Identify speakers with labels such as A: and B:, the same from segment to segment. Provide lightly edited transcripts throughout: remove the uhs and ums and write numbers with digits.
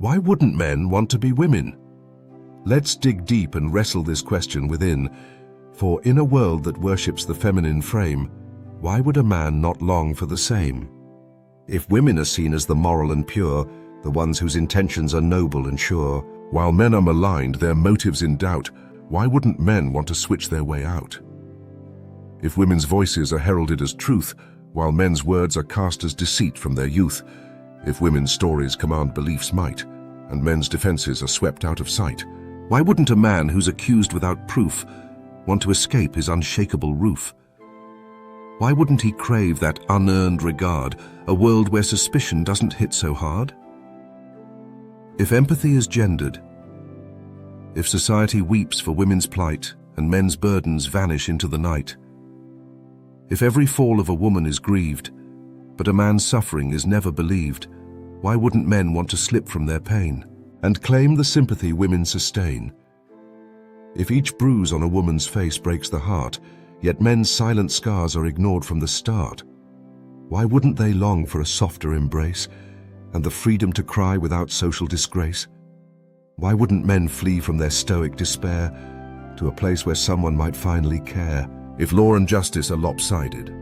A: Why wouldn't men want to be women? Let's dig deep and wrestle this question within. For in a world that worships the feminine frame, why would a man not long for the same? If women are seen as the moral and pure, the ones whose intentions are noble and sure, while men are maligned, their motives in doubt, why wouldn't men want to switch their way out? If women's voices are heralded as truth, while men's words are cast as deceit from their youth, if women's stories command belief's might, and men's defenses are swept out of sight, why wouldn't a man who's accused without proof want to escape his unshakable roof? Why wouldn't he crave that unearned regard, a world where suspicion doesn't hit so hard? If empathy is gendered, if society weeps for women's plight and men's burdens vanish into the night, if every fall of a woman is grieved, but a man's suffering is never believed, why wouldn't men want to slip from their pain and claim the sympathy women sustain? If each bruise on a woman's face breaks the heart, yet men's silent scars are ignored from the start, why wouldn't they long for a softer embrace and the freedom to cry without social disgrace? Why wouldn't men flee from their stoic despair to a place where someone might finally care? If law and justice are lopsided,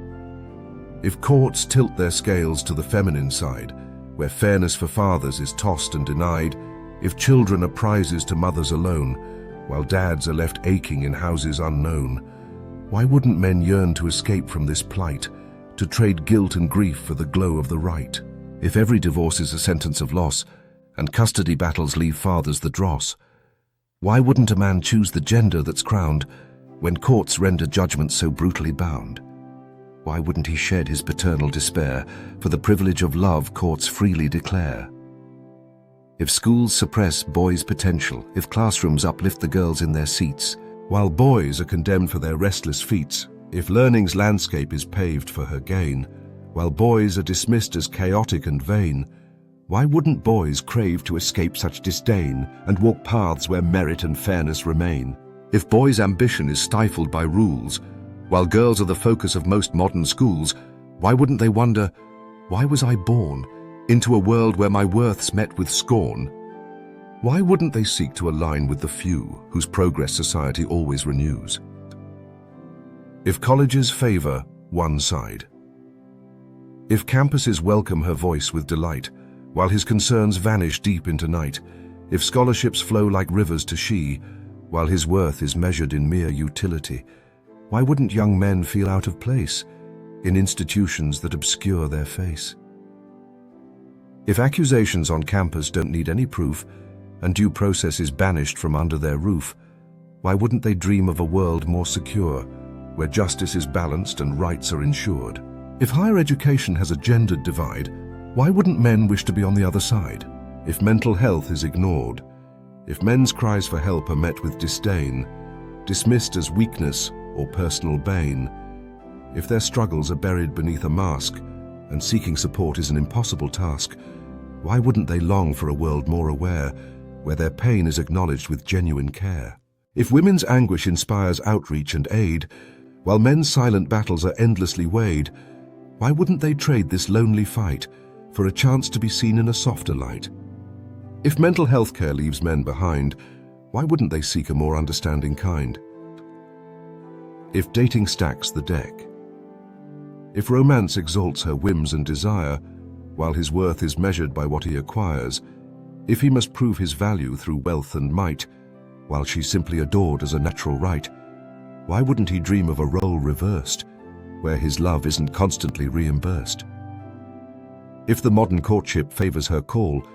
A: if courts tilt their scales to the feminine side, where fairness for fathers is tossed and denied, if children are prizes to mothers alone, while dads are left aching in houses unknown, why wouldn't men yearn to escape from this plight, to trade guilt and grief for the glow of the right? If every divorce is a sentence of loss, and custody battles leave fathers the dross, why wouldn't a man choose the gender that's crowned, when courts render judgment so brutally bound? Why wouldn't he shed his paternal despair for the privilege of love courts freely declare? If schools suppress boys' potential, if classrooms uplift the girls in their seats, while boys are condemned for their restless feats, if learning's landscape is paved for her gain, while boys are dismissed as chaotic and vain, why wouldn't boys crave to escape such disdain and walk paths where merit and fairness remain? If boys' ambition is stifled by rules, while girls are the focus of most modern schools, why wouldn't they wonder, why was I born into a world where my worth's met with scorn? Why wouldn't they seek to align with the few whose progress society always renews? If colleges favor one side, if campuses welcome her voice with delight, while his concerns vanish deep into night, if scholarships flow like rivers to she, while his worth is measured in mere utility, why wouldn't young men feel out of place in institutions that obscure their face? If accusations on campus don't need any proof and due process is banished from under their roof, why wouldn't they dream of a world more secure, where justice is balanced and rights are ensured? If higher education has a gendered divide, why wouldn't men wish to be on the other side? If mental health is ignored, if men's cries for help are met with disdain, dismissed as weakness or personal bane, if their struggles are buried beneath a mask and seeking support is an impossible task, why wouldn't they long for a world more aware, where their pain is acknowledged with genuine care? If women's anguish inspires outreach and aid, while men's silent battles are endlessly weighed, why wouldn't they trade this lonely fight for a chance to be seen in a softer light? If mental health care leaves men behind, why wouldn't they seek a more understanding kind? If dating stacks the deck, if romance exalts her whims and desire, while his worth is measured by what he acquires, if he must prove his value through wealth and might, while she's simply adored as a natural right, why wouldn't he dream of a role reversed, where his love isn't constantly reimbursed? If the modern courtship favors her call,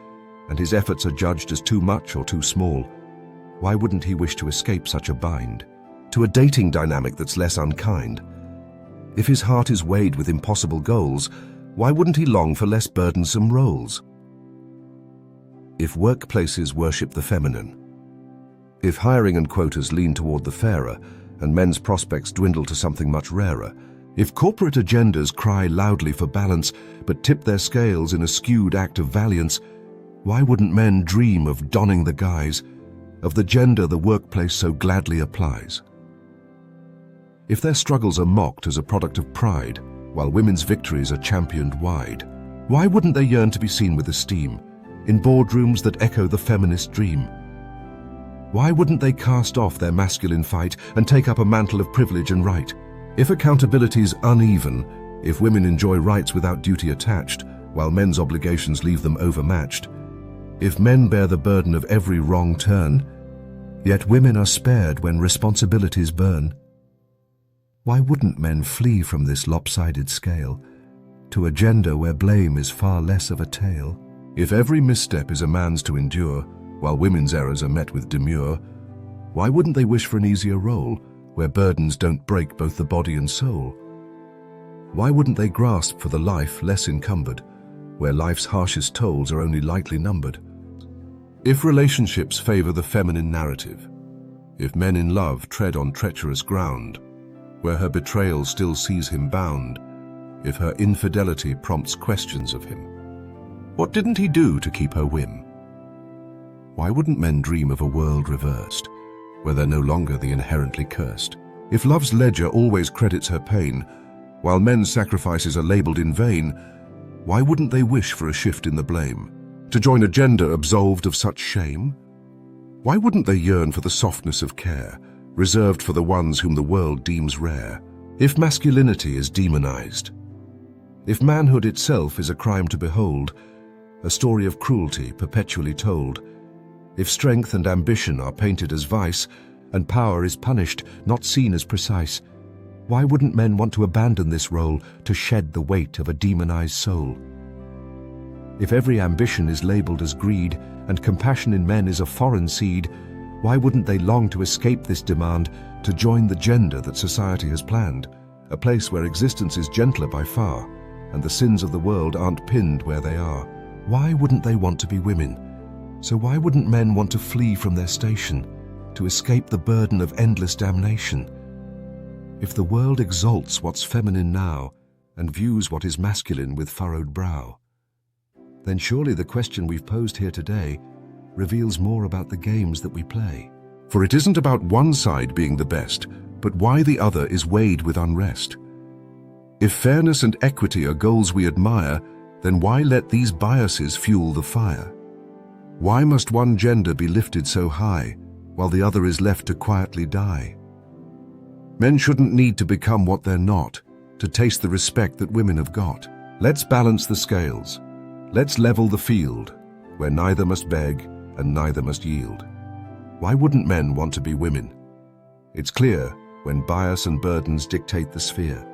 A: and his efforts are judged as too much or too small, why wouldn't he wish to escape such a bind to a dating dynamic that's less unkind? If his heart is weighed with impossible goals, why wouldn't he long for less burdensome roles? If workplaces worship the feminine, if hiring and quotas lean toward the fairer, and men's prospects dwindle to something much rarer, if corporate agendas cry loudly for balance but tip their scales in a skewed act of valiance, why wouldn't men dream of donning the guise of the gender the workplace so gladly applies? If their struggles are mocked as a product of pride, while women's victories are championed wide, why wouldn't they yearn to be seen with esteem, in boardrooms that echo the feminist dream? Why wouldn't they cast off their masculine fight and take up a mantle of privilege and right? If accountability's uneven, if women enjoy rights without duty attached, while men's obligations leave them overmatched, if men bear the burden of every wrong turn, yet women are spared when responsibilities burn, why wouldn't men flee from this lopsided scale to a gender where blame is far less of a tale? If every misstep is a man's to endure, while women's errors are met with demur, why wouldn't they wish for an easier role, where burdens don't break both the body and soul? Why wouldn't they grasp for the life less encumbered, where life's harshest tolls are only lightly numbered? If relationships favor the feminine narrative, if men in love tread on treacherous ground, where her betrayal still sees him bound, if her infidelity prompts questions of him, what didn't he do to keep her whim? Why wouldn't men dream of a world reversed, where they're no longer the inherently cursed? If love's ledger always credits her pain, while men's sacrifices are labeled in vain, why wouldn't they wish for a shift in the blame, to join a gender absolved of such shame? Why wouldn't they yearn for the softness of care, reserved for the ones whom the world deems rare? If masculinity is demonized, if manhood itself is a crime to behold, a story of cruelty perpetually told, if strength and ambition are painted as vice, and power is punished, not seen as precise, why wouldn't men want to abandon this role to shed the weight of a demonized soul? If every ambition is labeled as greed, and compassion in men is a foreign seed, why wouldn't they long to escape this demand to join the gender that society has planned, a place where existence is gentler by far, and the sins of the world aren't pinned where they are? Why wouldn't they want to be women? So why wouldn't men want to flee from their station, to escape the burden of endless damnation? If the world exalts what's feminine now, and views what is masculine with furrowed brow, then surely the question we've posed here today reveals more about the games that we play. For it isn't about one side being the best, but why the other is weighed with unrest. If fairness and equity are goals we admire, then why let these biases fuel the fire? Why must one gender be lifted so high, while the other is left to quietly die? Men shouldn't need to become what they're not, to taste the respect that women have got. Let's balance the scales. Let's level the field, where neither must beg and neither must yield. Why wouldn't men want to be women? It's clear when bias and burdens dictate the sphere.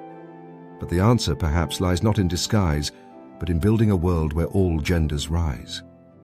A: But the answer perhaps lies not in disguise, but in building a world where all genders rise.